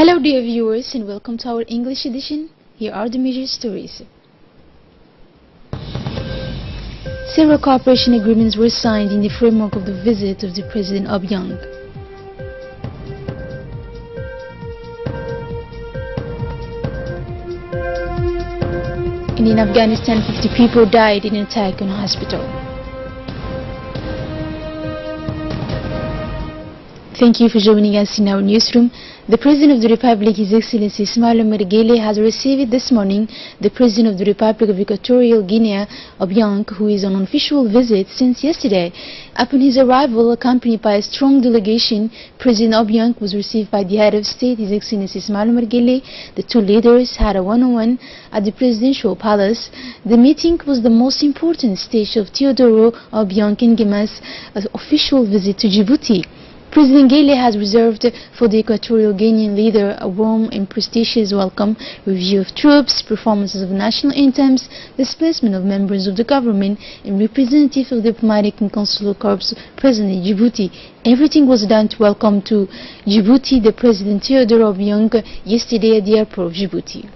Hello dear viewers and welcome to our English edition. Here are the major stories. Several cooperation agreements were signed in the framework of the visit of the President Obiang. And in Afghanistan, 50 people died in an attack on a hospital. Thank you for joining us in our newsroom. The President of the Republic, His Excellency Ismail Omar Guelleh, has received this morning the President of the Republic of Equatorial Guinea, Obiang, who is on an official visit since yesterday. Upon his arrival, accompanied by a strong delegation, President Obiang was received by the Head of State, His Excellency Ismail Omar Guelleh. The two leaders had a one-on-one at the Presidential Palace. The meeting was the most important stage of Teodoro Obiang Nguema's official visit to Djibouti. President Guelleh has reserved for the Equatorial Guinean leader a warm and prestigious welcome, review of troops, performances of national anthems, displacement of members of the government, and representatives of diplomatic and consular corps present in Djibouti. Everything was done to welcome to Djibouti the President Teodoro Obiang yesterday at the airport of Djibouti.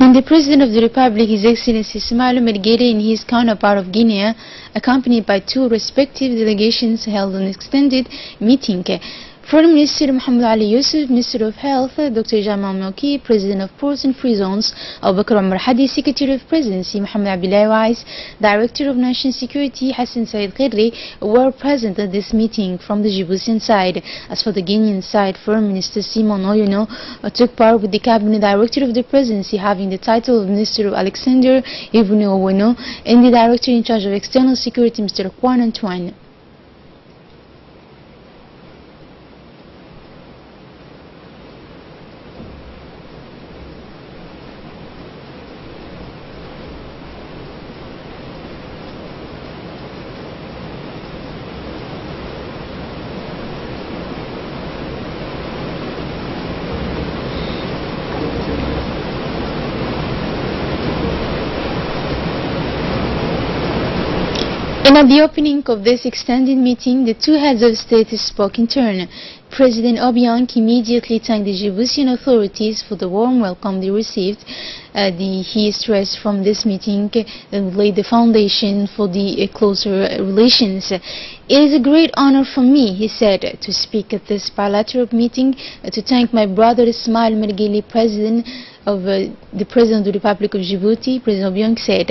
And the President of the Republic, His Excellency Ismail Omar Guelleh, and his counterpart of Guinea, accompanied by two respective delegations, held an extended meeting. Foreign Minister Mohamed Ali Yusuf, Minister of Health Dr. Jamal Mouki, President of Ports and Free Zones Abu Bakr Omar Hadi, Secretary of Presidency Mohamed Abdullahi Wais, Director of National Security Hassan Said Khirri were present at this meeting from the Djiboutian side. As for the Guinean side, Foreign Minister Simon Oyono took part with the Cabinet Director of the Presidency, having the title of Minister of Alexander Ibn Oweno, and the Director in charge of External Security Mr. Juan Antoine. And at the opening of this extended meeting, the two heads of state spoke in turn. President Obiang immediately thanked the Djiboutian authorities for the warm welcome they received. He stressed from this meeting that laid the foundation for the closer relations. It is a great honor for me, he said, to speak at this bilateral meeting to thank my brother Ismail Omar Guelleh, President of the President of the Republic of Djibouti. President Obiang said,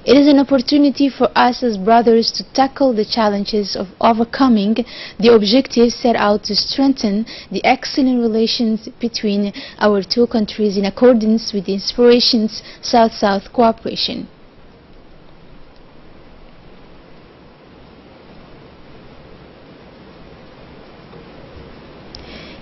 "It is an opportunity for us as brothers to tackle the challenges of overcoming the objectives set out to strengthen the excellent relations between our two countries in accordance with the inspirations South-South cooperation."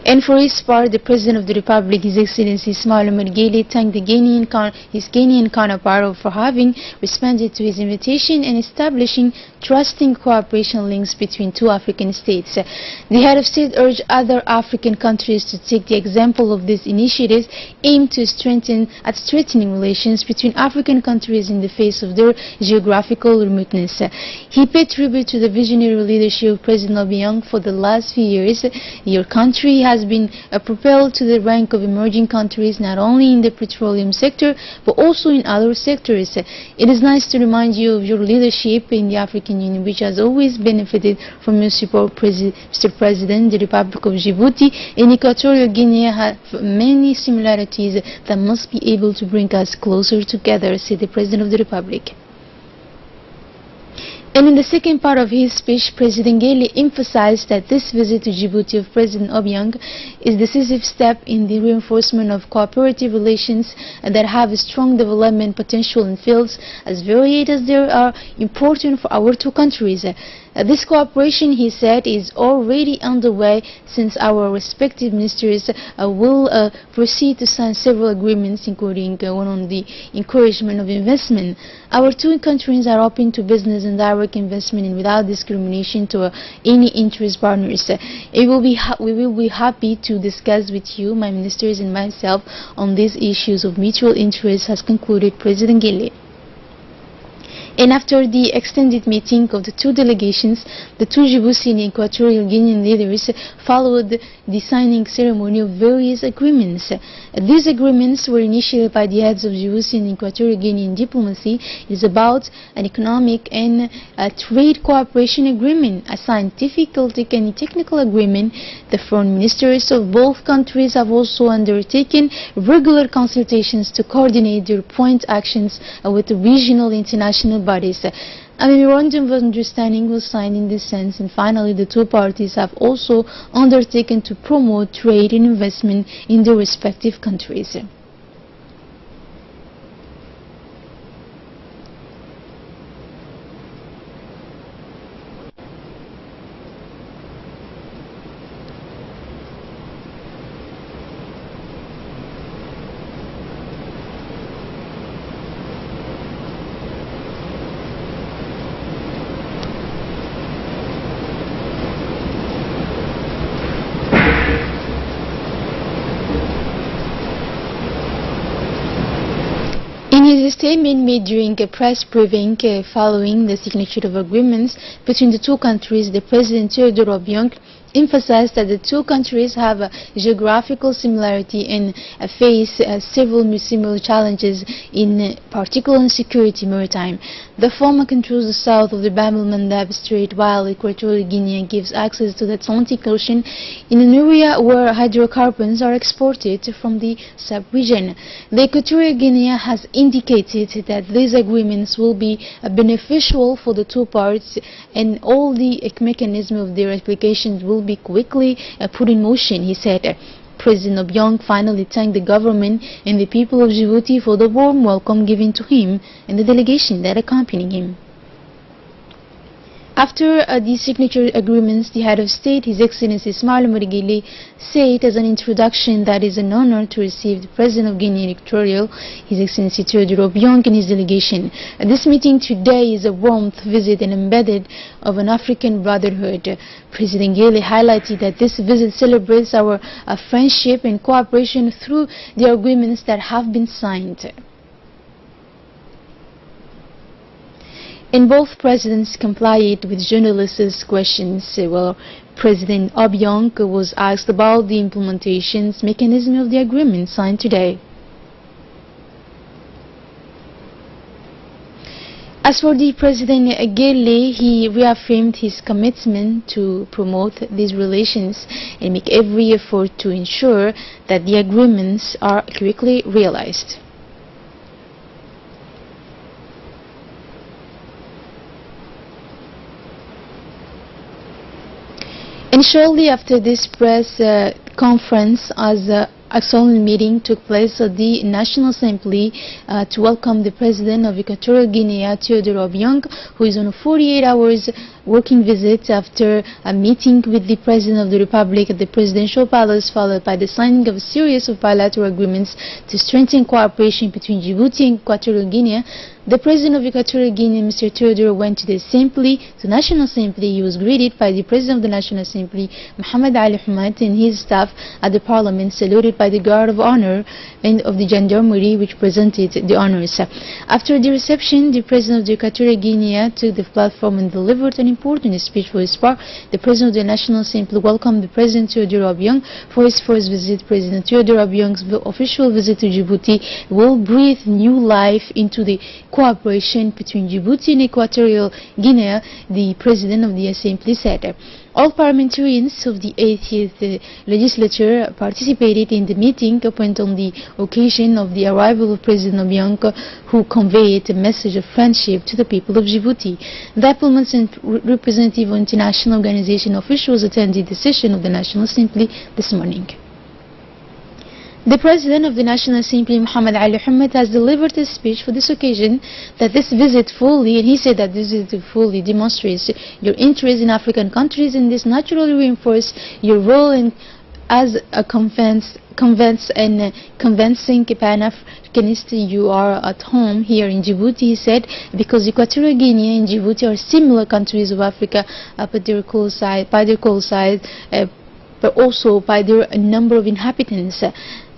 And for his part, the President of the Republic, His Excellency Ismail Omar Guelleh, thanked his Guinean counterpart for having responded to his invitation and establishing trusting cooperation links between two African states. The head of state urged other African countries to take the example of these initiatives aimed to strengthening relations between African countries in the face of their geographical remoteness. He paid tribute to the visionary leadership of President Obiang. For the last few years, your country has been propelled to the rank of emerging countries not only in the petroleum sector but also in other sectors. It is nice to remind you of your leadership in the African Union, which has always benefited from your support, Mr. President. The Republic of Djibouti and Equatorial Guinea have many similarities that must be able to bring us closer together, said the President of the Republic. And in the second part of his speech, President Guelleh emphasized that this visit to Djibouti of President Obiang is a decisive step in the reinforcement of cooperative relations that have a strong development potential in fields as varied as they are important for our two countries. This cooperation, he said, is already underway since our respective ministers will proceed to sign several agreements, including one on the encouragement of investment. Our two countries are open to business and direct investment and without discrimination to any interest partners. We will be happy to discuss with you, my ministers and myself, on these issues of mutual interest, has concluded President Guelleh. And after the extended meeting of the two delegations, the two Djiboutian and Equatorial Guinean leaders followed the signing ceremony of various agreements. These agreements were initiated by the heads of Djiboutian and Equatorial Guinean diplomacy. It is about an economic and trade cooperation agreement, a scientific and technical agreement. The foreign ministers of both countries have also undertaken regular consultations to coordinate their joint actions with the regional international bodies. A memorandum of understanding was signed in this sense, and finally the two parties have also undertaken to promote trade and investment in their respective countries. In his statement made during a press briefing following the signature of agreements between the two countries, the President Teodoro Obiang emphasized that the two countries have a geographical similarity and face several similar challenges, in particular in security maritime. The former controls the south of the Bab el-Mandab Strait, while Equatorial Guinea gives access to the Atlantic Ocean in an area where hydrocarbons are exported from the sub-region. The Equatorial Guinea has indicated that these agreements will be beneficial for the two parts, and all the mechanisms of their applications will be quickly put in motion, he said. President Obiang finally thanked the government and the people of Djibouti for the warm welcome given to him and the delegation that accompanied him. After the signature agreements, the head of state, His Excellency Ismail Omar Guelleh, said as an introduction that it is an honor to receive the President of Guinea Equatorial, His Excellency Teodoro Obiang, and his delegation. This meeting today is a warmth visit and embedded of an African brotherhood. President Guelleh highlighted that this visit celebrates our friendship and cooperation through the agreements that have been signed. And both presidents complied with journalists' questions. President Obiang was asked about the implementation mechanism of the agreement signed today. As for the President Guelleh, he reaffirmed his commitment to promote these relations and make every effort to ensure that the agreements are quickly realized. And shortly after this press conference, as a solemn meeting took place at the National Assembly to welcome the President of Equatorial Guinea, Teodoro Obiang, who is on a 48-hour working visit after a meeting with the President of the Republic at the Presidential Palace, followed by the signing of a series of bilateral agreements to strengthen cooperation between Djibouti and Equatorial Guinea. The President of Equatorial Guinea, Mr. Teodoro, went to the Assembly, to National Assembly. He was greeted by the President of the National Assembly, Mohamed Ali Hamad, and his staff at the Parliament, saluted by the Guard of Honor and of the Gendarmerie, which presented the honors. After the reception, the President of the Equatorial Guinea took the platform and delivered an important speech for his part. The President of the National Assembly welcomed the President Teodoro Obiang for his first visit. President Teodoro Obiang's official visit to Djibouti will breathe new life into the cooperation between Djibouti and Equatorial Guinea, the President of the Assembly said. All parliamentarians of the 80th legislature participated in the meeting upon the occasion of the arrival of President Obiang, who conveyed a message of friendship to the people of Djibouti. Diplomats and representatives of international organization officials attended the session of the National Assembly this morning. The President of the National Assembly, Muhammad Ali Mohammed, has delivered a speech for this occasion and he said that this visit fully demonstrates your interest in African countries, and this naturally reinforces your role as a convincing Pan-Africanist you are at home here in Djibouti, he said, because Equatorial Guinea and Djibouti are similar countries of Africa by their coal size, but also by their number of inhabitants.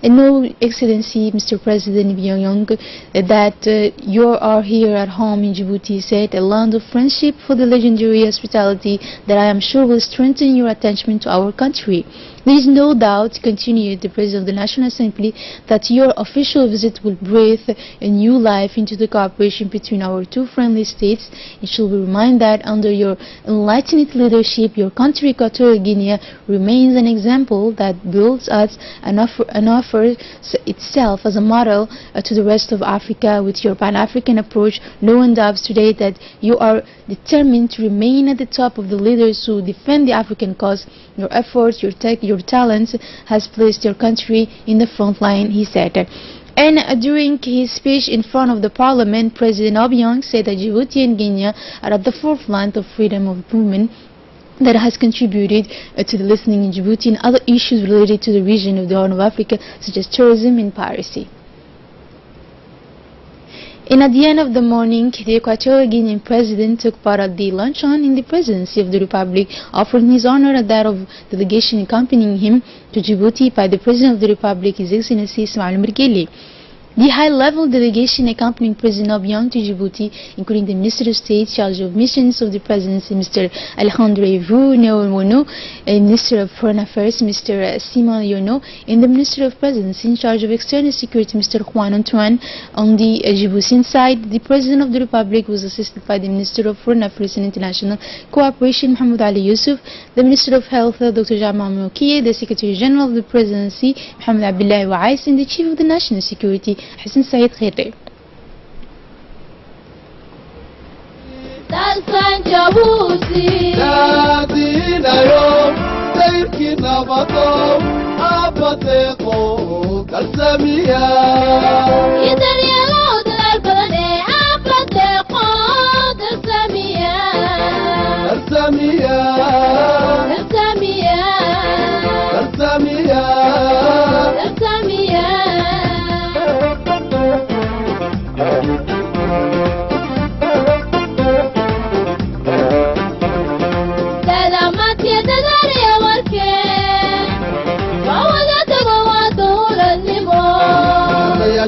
Know, Excellency, Mr. President Byong, that you are here at home in Djibouti, said, a land of friendship for the legendary hospitality that I am sure will strengthen your attachment to our country. There is no doubt, continued the President of the National Assembly, that your official visit will breathe a new life into the cooperation between our two friendly states. It should be reminded that under your enlightened leadership, your country, Equatorial Guinea, remains an example that builds us and offers itself as a model to the rest of Africa. With your Pan-African approach, no one doubts today that you are determined to remain at the top of the leaders who defend the African cause. Your efforts, your talents has placed your country in the front line, he said. And during his speech in front of the parliament, President Obiang said that Djibouti and Guinea are at the forefront of freedom of movement that has contributed to the listening in Djibouti and other issues related to the region of the Horn of Africa, such as tourism and piracy. And at the end of the morning, the Equatorial Guinean President took part at the luncheon in the presidency of the Republic, offering his honor and that of delegation accompanying him to Djibouti by the President of the Republic, His Excellency Ismail Omar Guelleh. The high-level delegation accompanying President Obiang to Djibouti, including the Minister of State charge of missions of the Presidency, Mr. Alejandro Neomono, and Minister of Foreign Affairs, Mr. Simon Yono, and the Minister of Presidency in charge of External Security, Mr. Juan Antoine. On the Djiboutian side, the President of the Republic was assisted by the Minister of Foreign Affairs and International Cooperation, Mohamed Ali Yusuf, the Minister of Health, Dr. Jamal Moukiye, the Secretary General of the Presidency, Mohamed Abdullahi Wais, and the Chief of the National Security, حسن سيد خيري.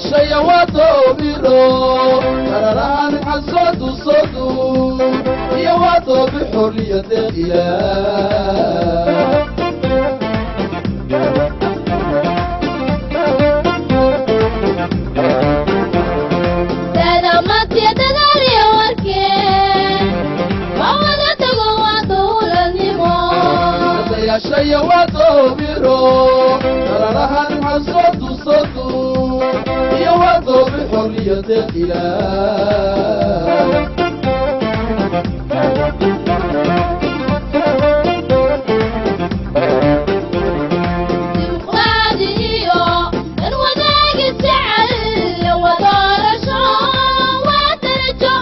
شيء وطوبيرو ترى حصد صدو يا وطو بحرية الإله سلامات يا تداري وركين وولا تقوى طول النمو يا شيء وطوبيرو ترى حصد صدو يوضع بحرية الإله ديمقراطية الوداع السعل ودار شان وترجع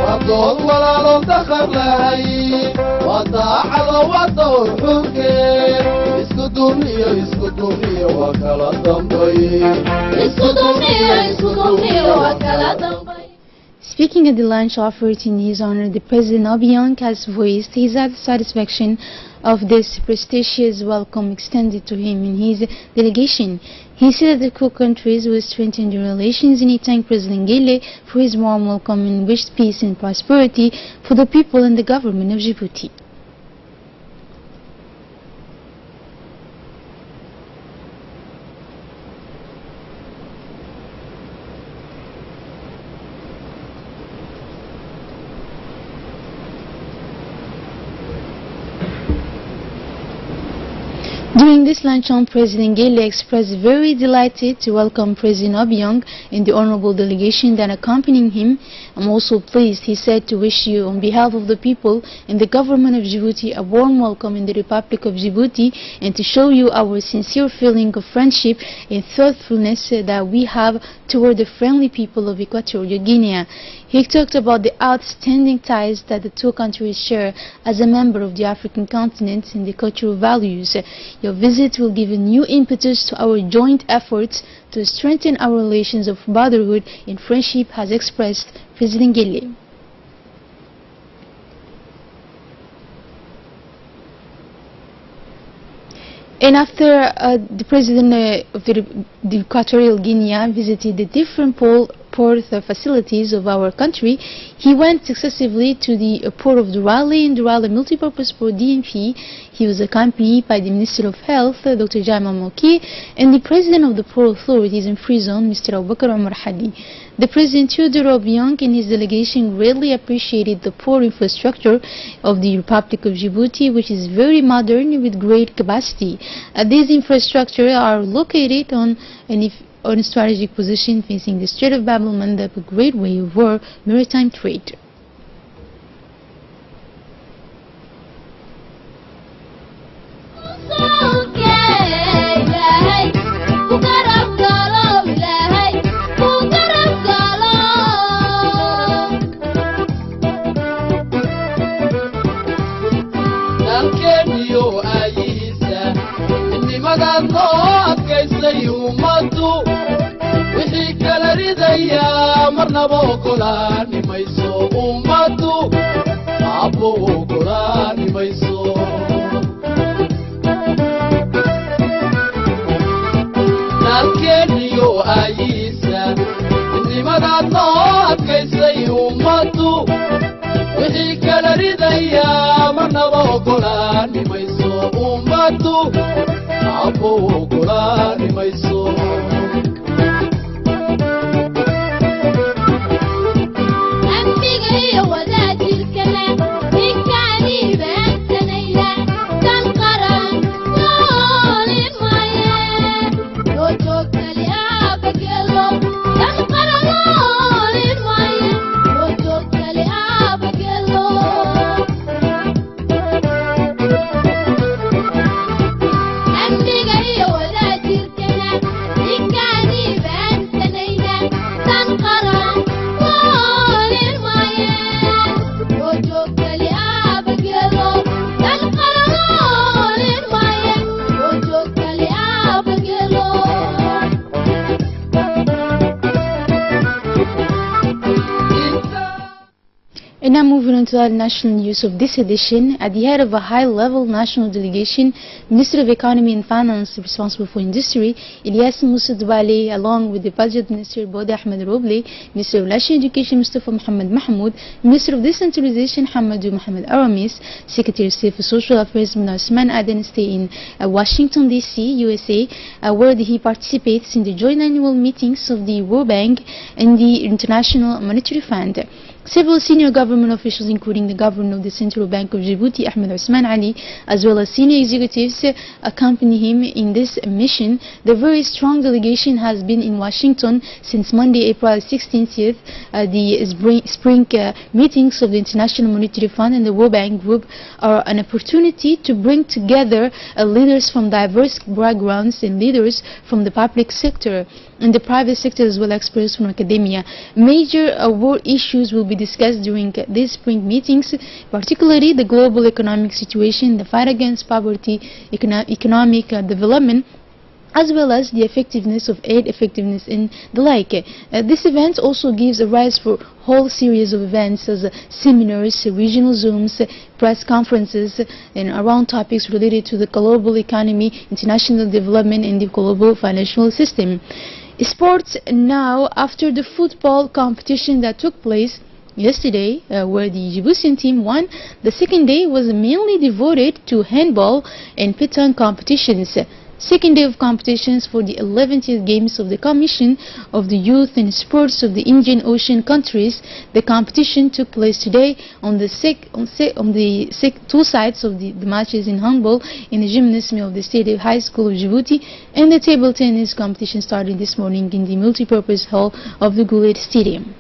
وضوء ولا دخل لهي وضاع وضوء حكيم اسكو دنيا وكلا دنبي Speaking at the lunch offered in his honor, the President Obiang has voiced his satisfaction of this prestigious welcome extended to him in his delegation. He said that the two countries will strengthen their relations, and he thanked President Guelleh for his warm welcome and wished peace and prosperity for the people and the government of Djibouti. During During this luncheon, President Anglais expressed very delighted to welcome President Obiang and the honorable delegation that accompanying him. I'm also pleased, he said, to wish you on behalf of the people and the government of Djibouti a warm welcome in the Republic of Djibouti, and to show you our sincere feeling of friendship and thoughtfulness that we have toward the friendly people of Equatorial Guinea. He talked about the outstanding ties that the two countries share as a member of the African continent and the cultural values. Your visit will give a new impetus to our joint efforts to strengthen our relations of brotherhood and friendship, has expressed President Anglais. And after the President of the Equatorial Guinea visited the different port facilities of our country, he went successively to the port of Durale and Durale Multipurpose Port DMP. He was accompanied by the Minister of Health, Dr. Jaima Moki, and the President of the Port Authorities in Free Zone, Mr. Abubakar Omar Hadi. The President Theodore Obiang and his delegation greatly appreciated the port infrastructure of the Republic of Djibouti, which is very modern with great capacity. These infrastructures are located on a strategic position facing the Strait of Bab el-Mandeb, a great way of maritime trade. And now moving on to the national news of this edition. At the head of a high-level national delegation, Minister of Economy and Finance responsible for industry, Ilyas Moussa Dubale, along with the Budget Minister Bode Ahmed Roble, Minister of National Education Mustafa Mohamed Mahmoud, Minister of Decentralization Hamadou Mohamed Aramis, Secretary of State for Social Affairs Muna Osman Aden stay in Washington DC, USA, where he participates in the joint annual meetings of the World Bank and the International Monetary Fund. Several senior government officials, including the governor of the Central Bank of Djibouti, Ahmed Osman Ali, as well as senior executives, accompany him in this mission. The very strong delegation has been in Washington since Monday, April 16th. The spring meetings of the International Monetary Fund and the World Bank Group are an opportunity to bring together leaders from diverse backgrounds and leaders from the public sector and the private sector, as well as experts from academia. Major world issues will be discussed during these spring meetings, particularly the global economic situation, the fight against poverty, economic development, as well as the effectiveness of aid effectiveness and the like. This event also gives a rise for a whole series of events as seminars, regional Zooms, press conferences, and around topics related to the global economy, international development, and the global financial system. Sports now, after the football competition that took place yesterday, where the Djiboutian team won, the second day was mainly devoted to handball and pétanque competitions. second day of competitions for the 11th Games of the Commission of the Youth and Sports of the Indian Ocean countries. The competition took place today on the two sides of the matches in handball in the gymnasium of the State High School of Djibouti, and the table tennis competition started this morning in the multipurpose hall of the Goulet Stadium.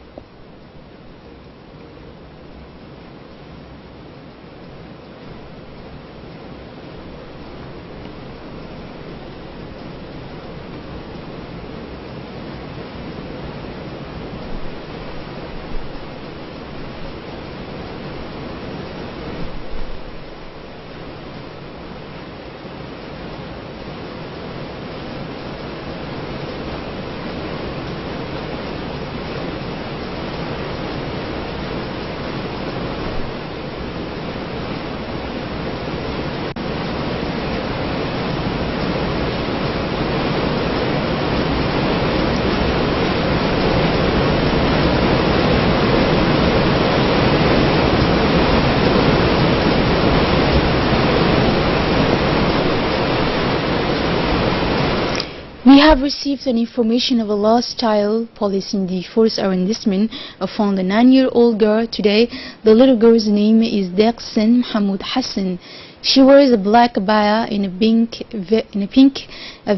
We have received an information of a lost child. Police in the 4th arrondissement found a 9-year-old girl today. The little girl's name is Daqsan Mahmoud Hassan. She wears a black abaya in a pink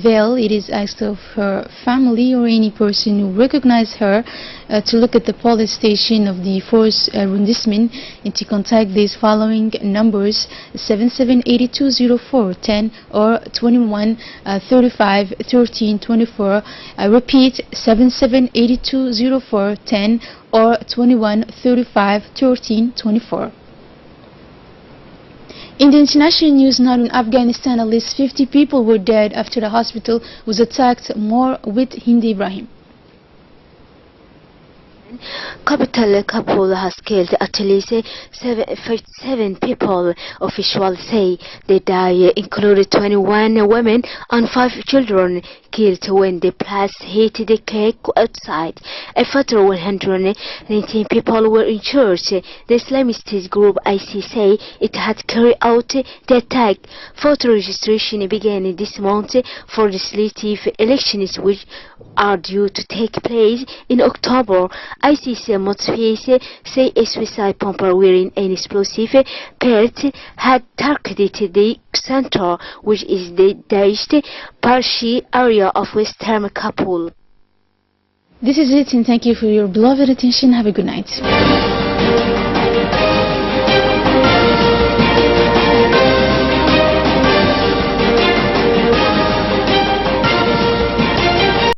veil. It is asked of her family or any person who recognize her to look at the police station of the 4th arrondissement and to contact these following numbers: 77820410 or 21351324. I repeat, 77820410 or 21351324. In the international news, now in Afghanistan, at least 50 people were dead after the hospital was attacked. More with Hindi Ibrahim. Capital Kabul has killed at least 7 people. Officials say the deaths included 21 women and 5 children killed when the blast hit the cake outside. A further 119 people were injured. The Islamist group ISIS say it had carried out the attack. Voter registration began this month for the legislative elections, which are due to take place in October. ISIS motivates say a suicide bomber wearing an explosive belt had targeted the center, which is the Daesh Parshi area of western Kabul. This is it, and thank you for your beloved attention. Have a good night.